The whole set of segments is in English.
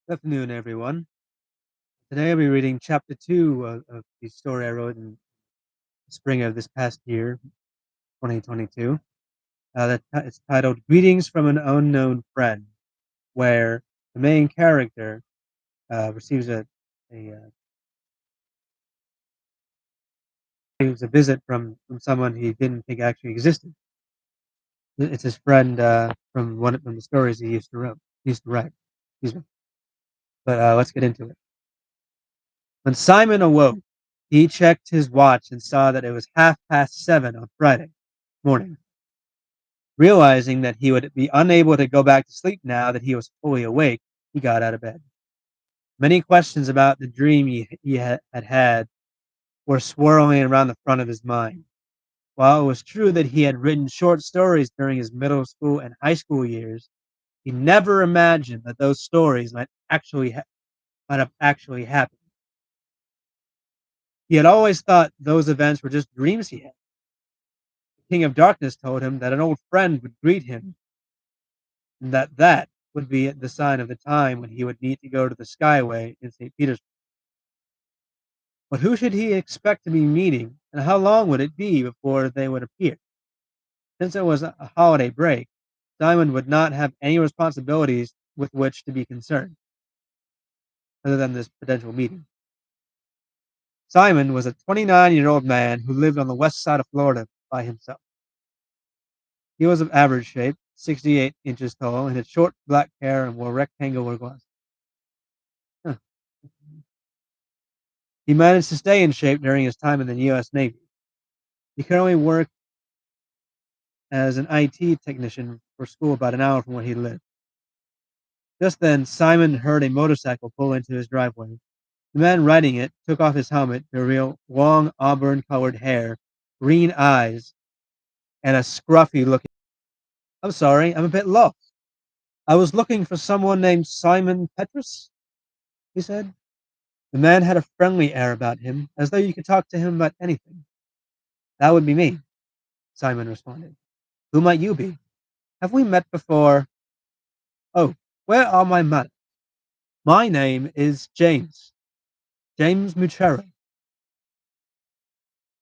Good afternoon, everyone. Today I'll be reading chapter two of the story I wrote in the spring of this past year, 2022. It's titled "Greetings from an Unknown Friend," where the main character receives a receives a visit from someone he didn't think actually existed. It's his friend from the stories he used to write. Excuse me. But let's get into it. When Simon awoke, he checked his watch and saw that it was 7:30 on Friday morning. Realizing that he would be unable to go back to sleep now that he was fully awake, he got out of bed. Many questions about the dream he had were swirling around the front of his mind. While it was true that he had written short stories during his middle school and high school years, he never imagined that those stories might have actually happened. He had always thought those events were just dreams he had. The King of Darkness told him that an old friend would greet him, and that would be the sign of the time when he would need to go to the Skyway in St. Petersburg. But who should he expect to be meeting, and how long would it be before they would appear? Since it was a holiday break, Simon would not have any responsibilities with which to be concerned, other than this potential meeting. Simon was a 29-year-old man who lived on the west side of Florida by himself. He was of average shape, 68 inches tall, and had short black hair and wore rectangular glasses. Huh. He managed to stay in shape during his time in the U.S. Navy. He currently worked as an IT technician for school about an hour from where he lived. Just then, Simon heard a motorcycle pull into his driveway. The man riding it took off his helmet to reveal long auburn-colored hair, green eyes, and a scruffy-looking. I'm sorry, I'm a bit lost. I was looking for someone named Simon Petrus, he said. The man had a friendly air about him, as though you could talk to him about anything. That would be me, Simon responded. Who might you be? Have we met before? Oh, where are my manners? My name is James Muchero.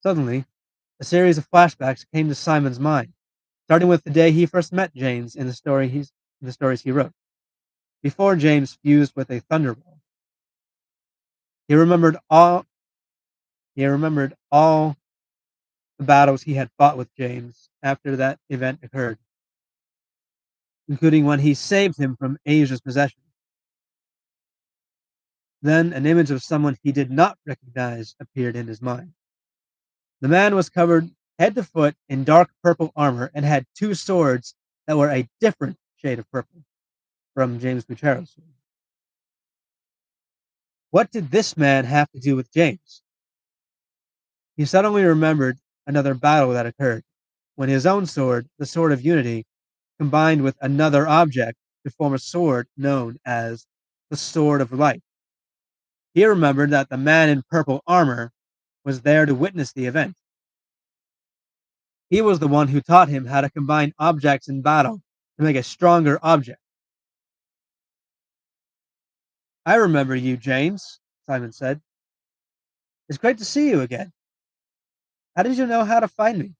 Suddenly, a series of flashbacks came to Simon's mind, starting with the day he first met James in the stories he wrote, before James fused with a thunderbolt. He remembered all he remembered all the battles he had fought with James after that event occurred, including when he saved him from Asia's possession. Then an image of someone he did not recognize appeared in his mind. The man was covered head to foot in dark purple armor and had two swords that were a different shade of purple from James Buchero's sword. What did this man have to do with James? He suddenly remembered another battle that occurred, when his own sword, the Sword of Unity, combined with another object to form a sword known as the Sword of Light. He remembered that the man in purple armor was there to witness the event. He was the one who taught him how to combine objects in battle to make a stronger object. I remember you, James, Simon said. It's great to see you again. How did you know how to find me?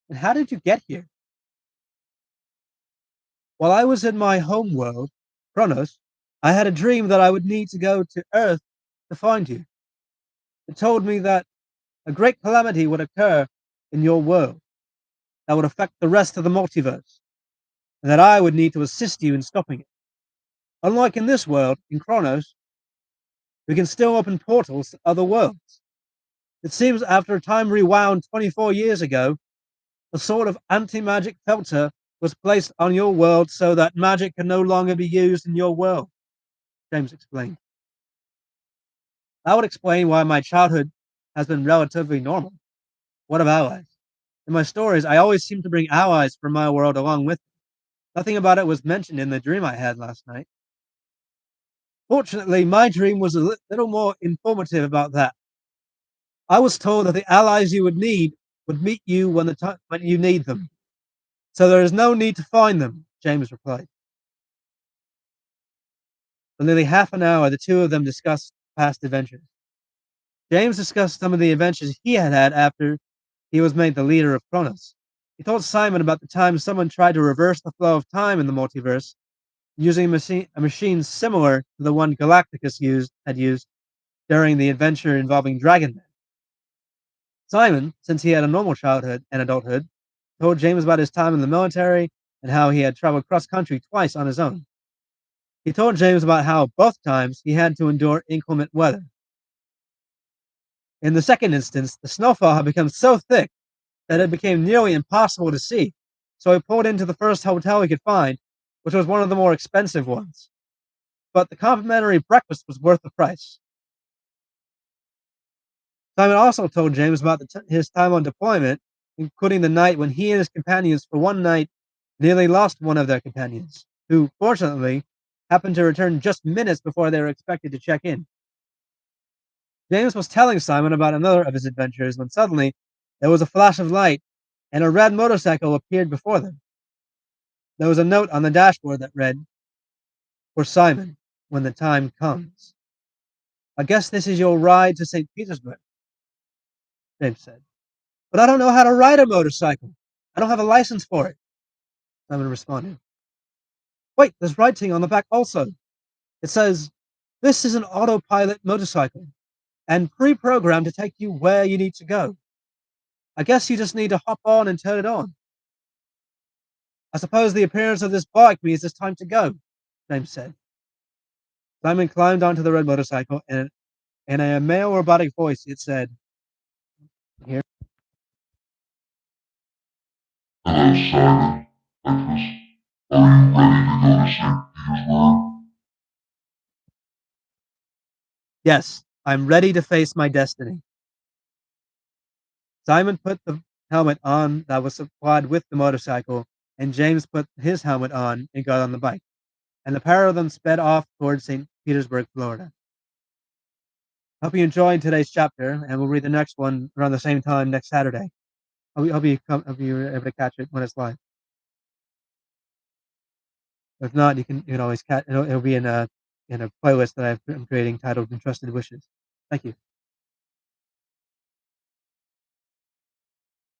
And how did you get here? While I was in my home world, Kronos, I had a dream that I would need to go to Earth to find you. It told me that a great calamity would occur in your world that would affect the rest of the multiverse, and that I would need to assist you in stopping it. Unlike in this world, in Kronos, we can still open portals to other worlds. It seems after a time rewound 24 years ago, a sort of anti-magic filter was placed on your world so that magic can no longer be used in your world, James explained. That would explain why my childhood has been relatively normal. What of allies? In my stories, I always seem to bring allies from my world along with me. Nothing about it was mentioned in the dream I had last night. Fortunately, my dream was a little more informative about that. I was told that the allies you would need would meet you when you need them. So there is no need to find them, James replied. For nearly half an hour, the two of them discussed past adventures. James discussed some of the adventures he had had after he was made the leader of Kronos. He told Simon about the time someone tried to reverse the flow of time in the multiverse using a machine similar to the one Galacticus had used during the adventure involving Dragon Man. Simon, since he had a normal childhood and adulthood, told James about his time in the military and how he had traveled cross country twice on his own. He told James about how both times he had to endure inclement weather. In the second instance, the snowfall had become so thick that it became nearly impossible to see, so he pulled into the first hotel he could find, which was one of the more expensive ones. But the complimentary breakfast was worth the price. Simon also told James about his time on deployment, including the night when he and his companions for one night nearly lost one of their companions, who, fortunately, happened to return just minutes before they were expected to check in. James was telling Simon about another of his adventures when suddenly there was a flash of light and a red motorcycle appeared before them. There was a note on the dashboard that read, "For Simon, when the time comes." "I guess this is your ride to St. Petersburg," James said. "But I don't know how to ride a motorcycle. I don't have a license for it," Simon responded. "Wait, there's writing on the back also. It says, 'This is an autopilot motorcycle and pre-programmed to take you where you need to go. I guess you just need to hop on and turn it on.' I suppose the appearance of this bike means it's time to go," James said. Simon climbed onto the red motorcycle, and in a male robotic voice, it said, "Here." Hello, Simon. Breakfast. Are you ready to go to St. Petersburg? "Yes, I'm ready to face my destiny." Simon put the helmet on that was supplied with the motorcycle, and James put his helmet on and got on the bike, and the pair of them sped off towards St. Petersburg, Florida. Hope you enjoyed today's chapter, and we'll read the next one around the same time next Saturday. Hope you're able to catch it when it's live. If not, you can always catch it'll be in a playlist that I'm creating titled "Entrusted Wishes." Thank you.